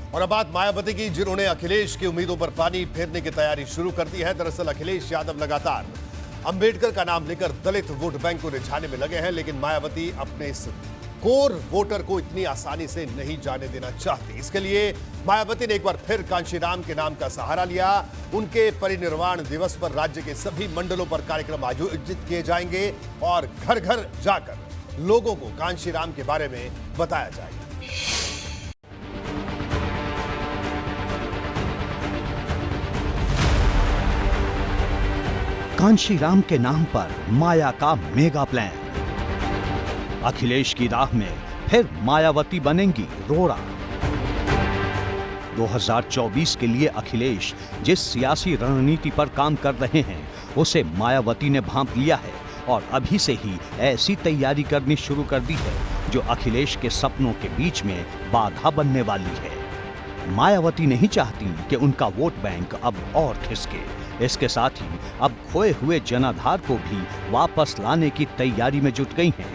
और अब बात मायावती की, जिन्होंने अखिलेश की उम्मीदों पर पानी फेरने की तैयारी शुरू कर दी है। दरअसल अखिलेश यादव लगातार अंबेडकर का नाम लेकर दलित वोट बैंक को रिझाने में लगे हैं, लेकिन मायावती अपने इस कोर वोटर को इतनी आसानी से नहीं जाने देना चाहती। इसके लिए मायावती ने एक बार फिर कांशीराम के नाम का सहारा लिया। उनके परिनिर्वाण दिवस पर राज्य के सभी मंडलों पर कार्यक्रम आयोजित किए जाएंगे और घर घर जाकर लोगों को कांशीराम के बारे में बताया जाएगा। कांशीराम के नाम पर माया का मेगा प्लान। अखिलेश की राह में फिर मायावती बनेंगी रोड़ा। 2024 के लिए अखिलेश जिस सियासी रणनीति पर काम कर रहे हैं उसे मायावती ने भांप लिया है और अभी से ही ऐसी तैयारी करनी शुरू कर दी है जो अखिलेश के सपनों के बीच में बाधा बनने वाली है। मायावती नहीं चाहती कि उनका वोट बैंक अब और खिसके। इसके साथ ही अब खोए हुए जनाधार को भी वापस लाने की तैयारी में जुट गई हैं।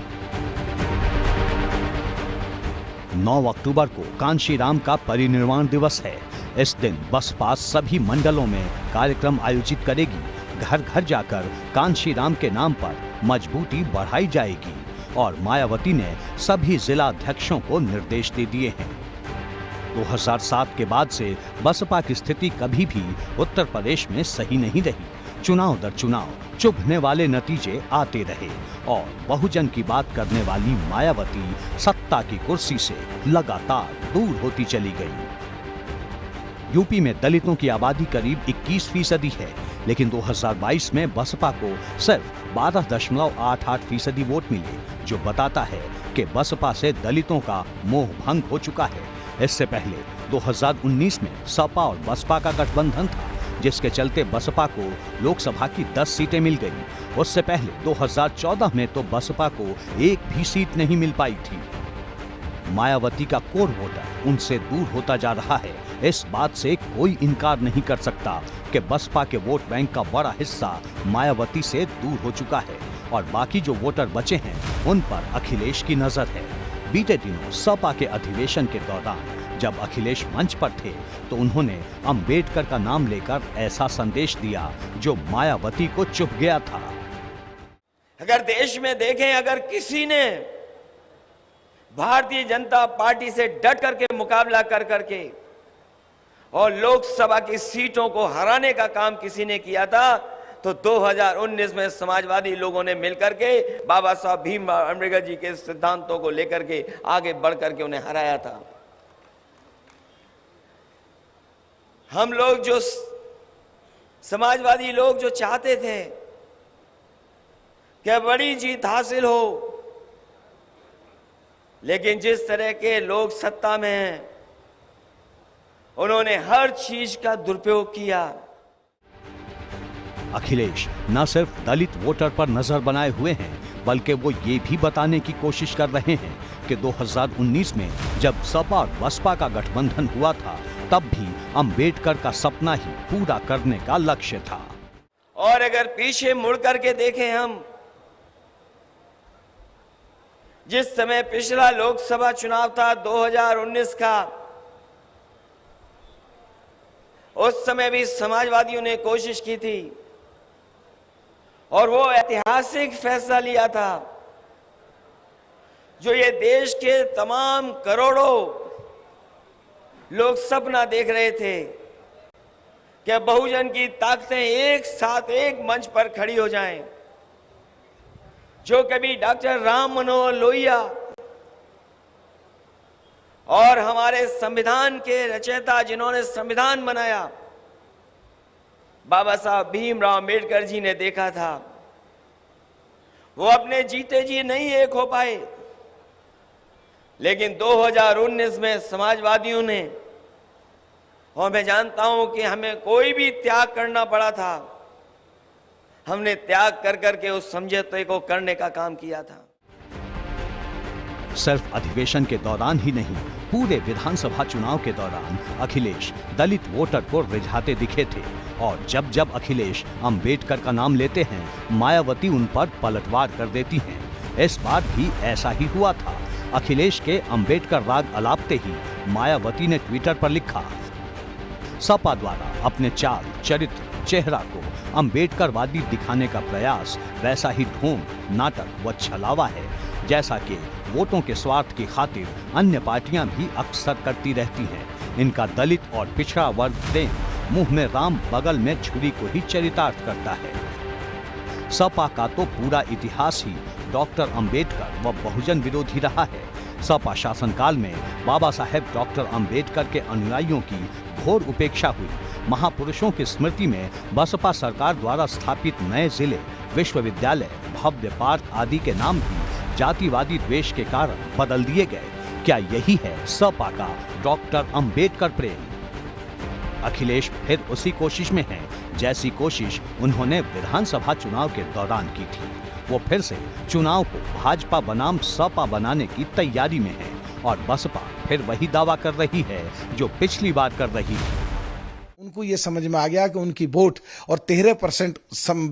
9 अक्टूबर को कांशीराम का परिनिर्वाण दिवस है। इस दिन बसपा सभी मंडलों में कार्यक्रम आयोजित करेगी। घर घर जाकर कांशीराम के नाम पर मजबूती बढ़ाई जाएगी और मायावती ने सभी जिला अध्यक्षों को निर्देश दे दिए हैं। 2007 के बाद से बसपा की स्थिति कभी भी उत्तर प्रदेश में सही नहीं रही। चुनाव दर चुनाव चुभने वाले नतीजे आते रहे और बहुजन की बात करने वाली मायावती सत्ता की कुर्सी से लगातार दूर होती चली गई। यूपी में दलितों की आबादी करीब 21% है, लेकिन 2022 में बसपा को सिर्फ 12.88% वोट मिले, जो बताता है कि बसपा से दलितों का मोह भंग हो चुका है। इससे पहले 2019 में सपा और बसपा का गठबंधन था, जिसके चलते बसपा को लोकसभा की 10 सीटें मिल गईं। उससे पहले 2014 में तो बसपा को एक भी सीट नहीं मिल पाई थी। मायावती का कोर वोटर उनसे दूर होता जा रहा है। इस बात से कोई इनकार नहीं कर सकता कि बसपा के वोट बैंक का बड़ा हिस्सा मायावती से दूर हो चुका है और बाकी जो वोटर बचे हैं उन पर अखिलेश की नजर है। बीते दिनों सपा के अधिवेशन के दौरान जब अखिलेश मंच पर थे तो उन्होंने अंबेडकर का नाम लेकर ऐसा संदेश दिया जो मायावती को चुभ गया था। अगर देश में देखें, अगर किसी ने भारतीय जनता पार्टी से डट करके मुकाबला कर करके और लोकसभा की सीटों को हराने का काम किसी ने किया था तो 2019 में समाजवादी लोगों ने मिलकर के बाबा साहब भीमराव अम्बेडकर जी के सिद्धांतों को लेकर के आगे बढ़ करके उन्हें हराया था। हम लोग जो समाजवादी लोग जो चाहते थे कि बड़ी जीत हासिल हो, लेकिन जिस तरह के लोग सत्ता में हैं उन्होंने हर चीज का दुरुपयोग किया। अखिलेश न सिर्फ दलित वोटर पर नजर बनाए हुए हैं, बल्कि वो ये भी बताने की कोशिश कर रहे हैं कि 2019 में जब सपा और बसपा का गठबंधन हुआ था तब भी अंबेडकर का सपना ही पूरा करने का लक्ष्य था। और अगर पीछे मुड़ करके देखें हम, जिस समय पिछला लोकसभा चुनाव था 2019 का, उस समय भी समाजवादियों ने कोशिश की थी और वो ऐतिहासिक फैसला लिया था जो ये देश के तमाम करोड़ों लोग सपना देख रहे थे कि बहुजन की ताकतें एक साथ एक मंच पर खड़ी हो जाएं। जो कभी डॉक्टर राम मनोहर लोहिया और हमारे संविधान के रचयिता जिन्होंने संविधान बनाया बाबा साहब भीमराव अम्बेडकर जी ने देखा था, वो अपने जीते जी नहीं एक हो पाए, लेकिन 2019 में समाजवादियों ने, और मैं जानता हूं कि हमें कोई भी त्याग करना पड़ा था, हमने त्याग कर करके उस समझौते को करने का काम किया था। सिर्फ अधिवेशन के दौरान ही नहीं, पूरे विधानसभा चुनाव के दौरान अखिलेश दलित वोटर को रिझाते दिखे थे और जब जब अखिलेश अंबेडकर का नाम लेते हैं मायावती उन पर पलटवार कर देती हैं। इस बार भी ऐसा ही हुआ था। अखिलेश के अंबेडकर राग अलापते ही मायावती ने ट्विटर पर लिखा, सपा द्वारा अपने चाल, चरित्र, चेहरा को अंबेडकरवादी दिखाने का प्रयास वैसा ही ढोंग, नाटक व छलावा है जैसा कि वोटों के स्वार्थ की खातिर अन्य पार्टियां भी अक्सर करती रहती हैं। इनका दलित और पिछड़ा वर्ग प्रेम मुंह में राम बगल में छुरी को ही चरितार्थ करता है। सपा का तो पूरा इतिहास ही डॉक्टर अंबेडकर व बहुजन विरोधी रहा है। सपा शासनकाल में बाबा साहेब डॉक्टर अंबेडकर के अनुयायियों की घोर उपेक्षा हुई। महापुरुषों की स्मृति में बसपा सरकार द्वारा स्थापित नए जिले, विश्वविद्यालय, भव्य पार्क आदि के नाम भी जातिवादी द्वेष के कारण बदल दिए गए। क्या यही है सपा का डॉक्टर अंबेडकर प्रेम? अखिलेश फिर उसी कोशिश में हैं जैसी कोशिश उन्होंने विधानसभा चुनाव के दौरान की थी। वो फिर से चुनाव को भाजपा बनाम सपा बनाने की तैयारी में है और बसपा फिर वही दावा कर रही है जो पिछली बार कर रही थी। उनको ये समझ में आ गया कि उनकी वोट और 13%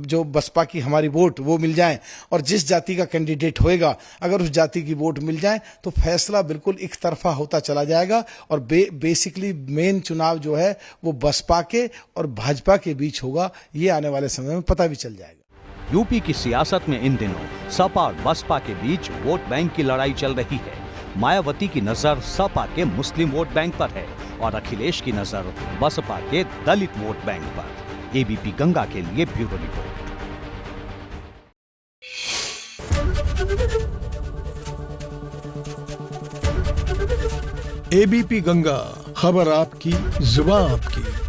जो बसपा की हमारी वोट वो मिल जाए और जिस जाति का कैंडिडेट होएगा अगर उस जाति की वोट मिल जाए तो फैसला बिल्कुल एक तरफा होता चला जाएगा और बेसिकली मेन चुनाव जो है वो बसपा के और भाजपा के बीच होगा। ये आने वाले समय में पता भी चल जाएगा। यूपी की सियासत में इन दिनों सपा और बसपा के बीच वोट बैंक की लड़ाई चल रही है। मायावती की नजर सपा के मुस्लिम वोट बैंक पर है और अखिलेश की नजर बसपा के दलित वोट बैंक पर। एबीपी गंगा के लिए ब्यूरो रिपोर्ट। एबीपी गंगा, खबर आपकी, जुबान आपकी।